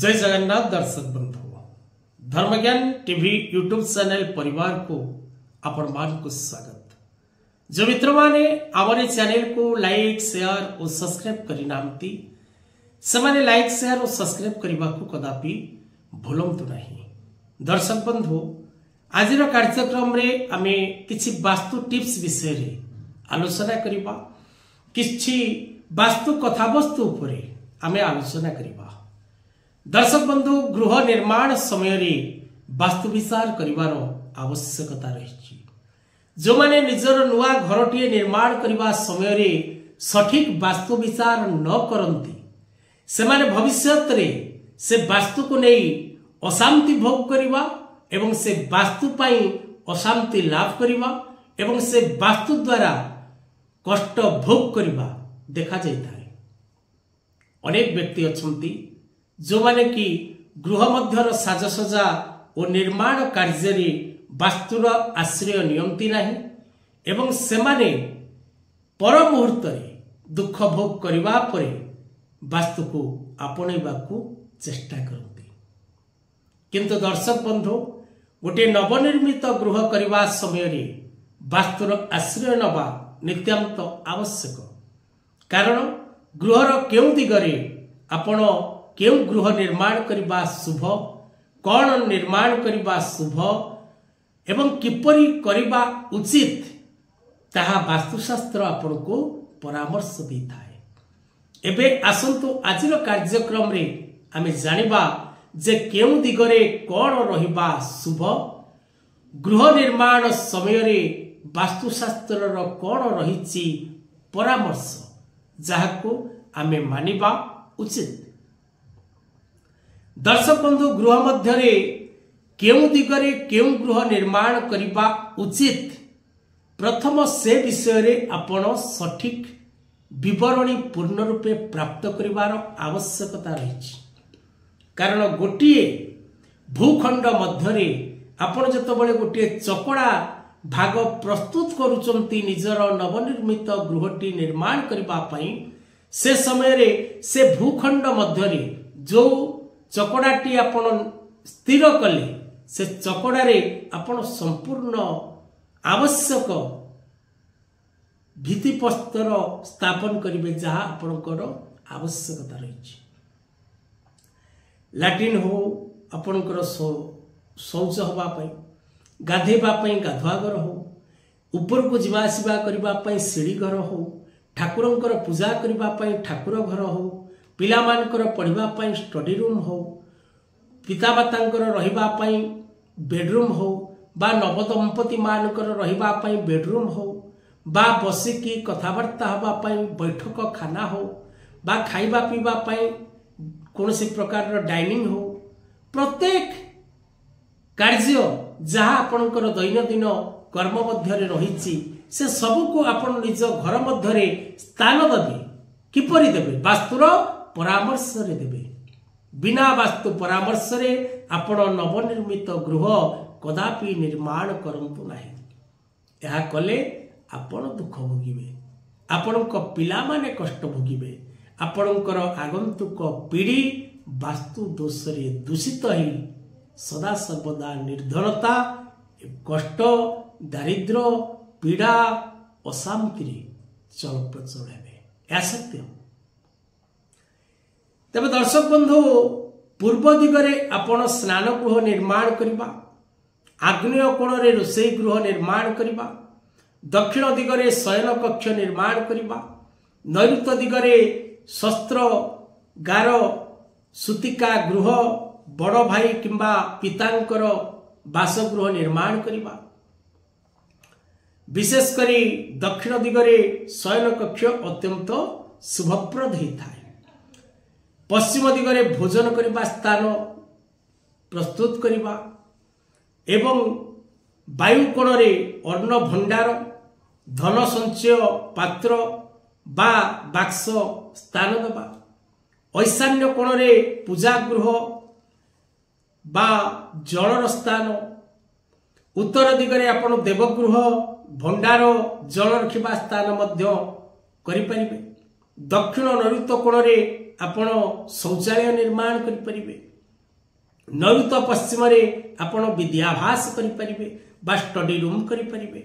जय जगन्नाथ दर्शक बंधु धर्मज्ञान टीवी यूट्यूब चैनल परिवार को आपण मान को स्वागत। जो मित्र माने आमरे चैनल को लाइक शेयर और सब्सक्राइब करि नांती समाने लाइक शेयर और सब्सक्राइब करबा को कदापि भूलंतु नहीं। दर्शक बंधु आज कार्यक्रम रे आमे किछि वास्तु टिप्स विषय रे आलोचना करिबा, किछि वास्तु कथावस्तु उपरे आमे आलोचना करिबा। दर्शक बंधु गृह निर्माण समय रे वास्तु विचार करिवार आवश्यकता रही। जो माने निजर नुआ घरटीए निर्माण करबा समय रे सठिक वास्तु विचार न करंती से माने भविष्यत रे से वास्तु को नहीं अशांति भोग करिबा एवं से वास्तु पाई अशांति लाभ करिबा एवं से वास्तु द्वारा कष्ट भोग करिबा देखा जाइଥାଏ। अनेक व्यक्ति अछंती जो माने कि गृह मध्यर साजसजा और निर्माण कार्य रे वास्तुर आश्रय नियंती नाही एवं से माने पर मुहूर्त रे दुख भोग करिबा परे वास्तु को आपणैबा को चेष्टा करती। किंतु दर्शक बंधु गोटे नवनिर्मित गृह करबा समय रे वास्तुर आश्रय नबा नित्यांत आवश्यक। कारण गृहर केउ दिगरे आपण केउ गृह निर्माण करबा शुभ, कौन निर्माण करबा शुभ एवं किपरि करबा उचित ताहा वास्तुशास्त्र आपण को परामर्श देताए। एबे आसंतु आजिर कार्यक्रम रे आमे जानिबा जे केउ दिगरे कौन रहिबा शुभ, गृह निर्माण समय रे वास्तुशास्त्र रो कौन रहिछि परामर्श जाहाको आमे मानिबा उचित। दर्शक बंधु गृह मध्यरे केउ दिगरे केउ गृह निर्माण करिबा उचित प्रथम से विषय रे आपण सठिक विवरणी पूर्ण रूपे प्राप्त करिवार आवश्यकता रही। कारण गोटिए भूखंड मध्यरे आपण जतबळे गोटिए चकड़ा भाग प्रस्तुत करूचंती निजर नवनिर्मित गृहटी निर्माण करिबा पई से समय रे से भूखंड मध्यरे जो चकड़ाटी आपण स्थिर कले से चकड़ा रे आपण संपूर्ण आवश्यक भित्तिप्रस्तर स्थापन करिवे जहा आपणकर आवश्यकता रही। लैट्रिन हो आपणकर शौच हवा पई, गाधेबा पई गाधुआघर हो, ऊपर को जीवा आसीबा करिबा पई सीढ़ी घर हो, ठाकुरंकर पूजा करिबा पई ठाकुर घर हो, पिला मानकर पढ़िबा पई स्टडी रूम हो, पिता मातांकर रहिबा पई बेडरूम हो, बा नवदंपति मानकर रहिबा पई बेडरूम हो, बा बसिकी कथावार्ता हवा पई बैठक खाना हो, बा खाइबा पीबा पई कोनोसी प्रकार डाइनिंग हो, प्रत्येक कार्य जहाँ आपणकर दैनंदिन कर्म मध्यरे रहिछि से सब को आपण निज घर मध्यरे स्थान देबे। किपरि देबे? वास्तुर परामर्श रे देबे। बिना वास्तु परामर्श रे आपण नवनिर्मित गृह कदापि निर्माण करंतु नाही। यह कले आपण दुख भोगिबे, आपणक पिला माने कष्ट भोगिबे, आपणकर आगंतुक पीढ़ी वास्तु दोष रे दूषित ही सदा सर्वदा निर्धनता, कष्ट, दारिद्र, पीड़ा, अशांति चल प्रचल हेबे। या सत्य। तबे दर्शक बंधु पूर्व दिगरे आपण स्नान गृह निर्माण करिबा, आग्नेय कोण रे रोषेई गृह निर्माण करिबा, दक्षिण दिगरे शयन कक्ष निर्माण करिबा, नैऋत्य दिगरे शस्त्र गार सुतिका गृह बड़ भाई किंबा पितांकर बासगृह निर्माण करिबा। विशेष करी दक्षिण दिगरे शयन कक्ष अत्यंत शुभप्रद होता है। पश्चिम दिगरे भोजन करिबा स्थान प्रस्तुत करिबा एवं वायु कोण रे अन्न भंडार, धन संचय पात्र बा बाक्स स्थान देबा। ईशान्य कोण रे पूजा गृह बा जलर स्थान, उत्तर दिगरे आपण देवगृह भंडार जल रखिबा स्थान मध्य करि परिबे। दक्षिण नैऋत्य कोण रे आपण शौचालय निर्माण करि परिबे। नैऋत्य पश्चिम आपण विद्याभ्यास करें बा स्टडी रूम करें।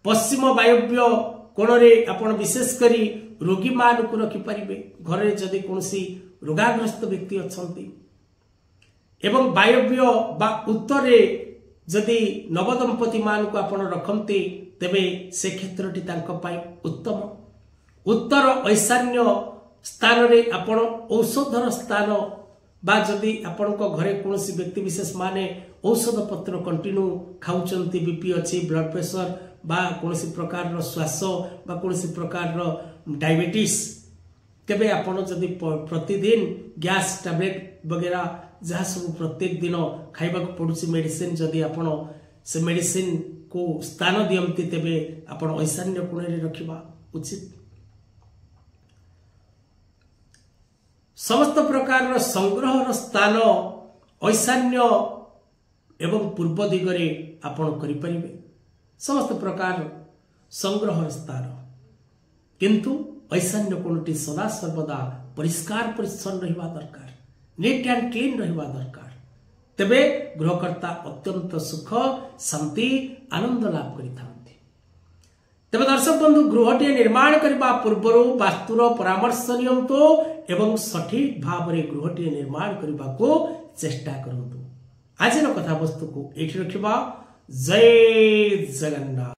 पश्चिम वायव्य कोण आपण विशेषकर रोगी मान को रखिपारे घर जदि कौन रोगाग्रस्त व्यक्ति अच्छा एवं वायव्य बा उत्तर जदि नवदंपति मान को आपण रखते तेबे से क्षेत्रटी उत्तम। उत्तर ईशान्य स्थान रे आपण औषधर स्थान बा जदि आपण घरे कौन व्यक्ति विशेष माने औषध पत्र कंटिन्यू खाऊचंती बीपी अच्छी ब्लड प्रेशर बा कौन प्रकार श्वास बा कौन प्रकार डायबिटीज तेबे आपण जदि प्रतिदिन गैस टैबलेट वगैरह जहाँ सब प्रत्येक दिन खाइबा को पड़ुछि मेडिसिन जदि आपण से मेडिसिन को स्थान दियंती तेबे आपण ईशान्य कोण रे रखिबा उचित। समस्त प्रकार संग्रह स्थान ईशान्य एवं पूर्व दिगरे आपण करि परिबे समस्त प्रकार संग्रह स्थान किंतु ईशान्य कोणटी सदा सर्वदा परिष्कार परिच्छन्न रहिबा दरकार नीट एंड क्लीन रहिबा दरकार तेबे गृहकर्ता अत्यंत सुख शांति आनंद लाभ करिथांती। तेबे दर्शक बंधु गृहटी निर्माण करबा पूर्व वास्तुर परामर्श नियंतो एवं सठिक भाव में गृहटी निर्माण करबा को चेष्टा करंतु। आज कथा वस्तु को एठी रखिबा। जय जगन्नाथ।